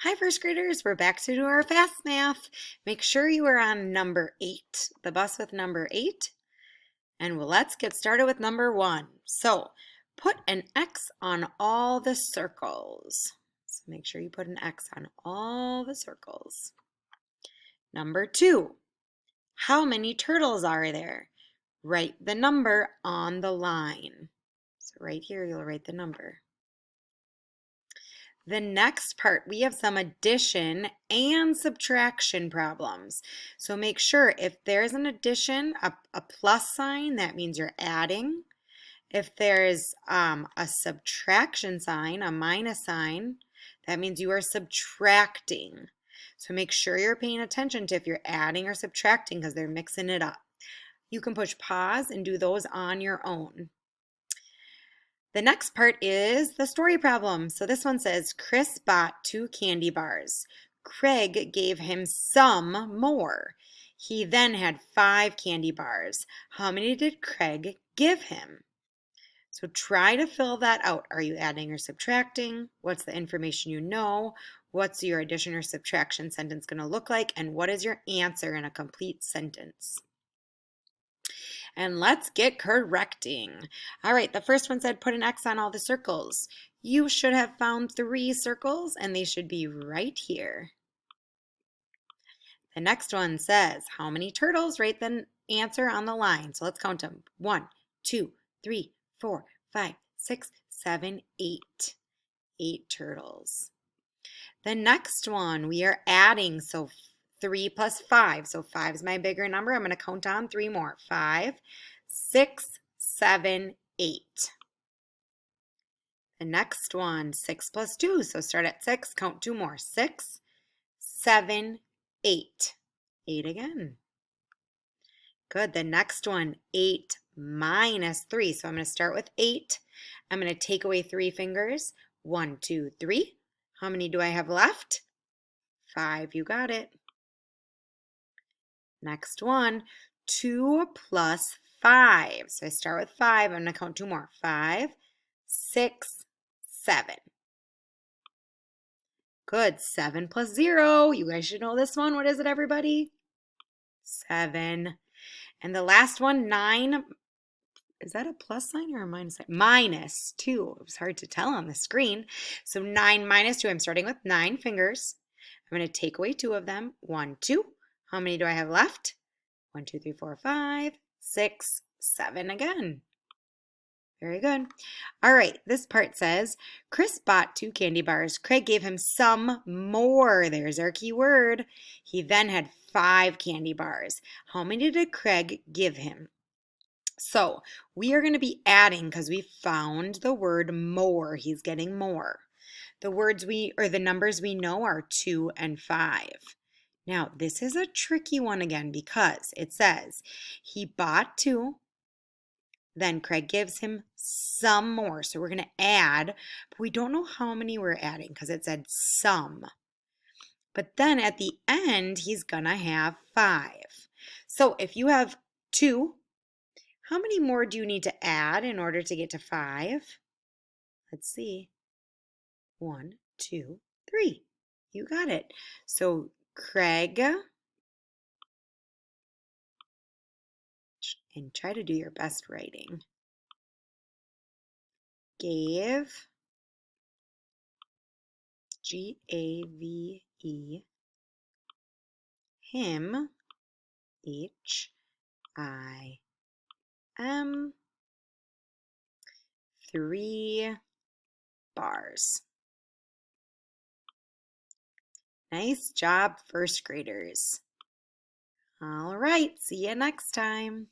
Hi, first graders. We're back to do our fast math. Make sure you are on number 8, the bus with number 8. And let's get started with number 1. So put an X on all the circles. So make sure you put an X on all the circles. Number 2, how many turtles are there? Write the number on the line. So right here, you'll write the number. The next part, we have some addition and subtraction problems. So make sure if there's an addition, a plus sign, that means you're adding. If there's a subtraction sign, a minus sign, that means you are subtracting. So make sure you're paying attention to if you're adding or subtracting because they're mixing it up. You can push pause and do those on your own. The next part is the story problem. So this one says, Chris bought 2 candy bars. Craig gave him some more. He then had 5 candy bars. How many did Craig give him? So try to fill that out. Are you adding or subtracting? What's the information you know? What's your addition or subtraction sentence going to look like? And what is your answer in a complete sentence? And let's get correcting. All right, the first one said put an X on all the circles. You should have found 3 circles and they should be right here. The next one says how many turtles? Write the answer on the line. So let's count them. 1, 2, 3, 4, 5, 6, 7, 8. 8 turtles. The next one, we are adding, so 3 plus 5. So 5 is my bigger number. I'm going to count on 3 more. 5, 6, 7, 8. The next one, 6 plus 2. So start at 6, count 2 more. 6, 7, 8. 8 again. Good. The next one, 8 minus 3. So I'm going to start with 8. I'm going to take away 3 fingers. 1, 2, 3. How many do I have left? 5. You got it. Next one, 2 plus 5. So I start with 5. I'm going to count 2 more. 5, 6, 7. Good. 7 plus 0. You guys should know this one. What is it, everybody? 7. And the last one, 9. Is that a plus sign or a minus sign? Minus 2. It was hard to tell on the screen. So 9 minus 2. I'm starting with 9 fingers. I'm going to take away 2 of them. 1, 2. How many do I have left? 1, 2, 3, 4, 5, 6, 7 again. Very good. All right, this part says, Chris bought 2 candy bars. Craig gave him some more. There's our key word. He then had 5 candy bars. How many did Craig give him? So we are going to be adding because we found the word more. He's getting more. The numbers we know are 2 and 5. Now, this is a tricky one again because it says he bought 2, then Craig gives him some more. So we're going to add, but we don't know how many we're adding because it said some. But then at the end, he's going to have 5. So if you have 2, how many more do you need to add in order to get to 5? Let's see. 1, 2, 3. You got it. So Craig, and try to do your best writing, gave, G-A-V-E, him, H-I-M, 3 bars. Nice job, first graders. All right, see you next time.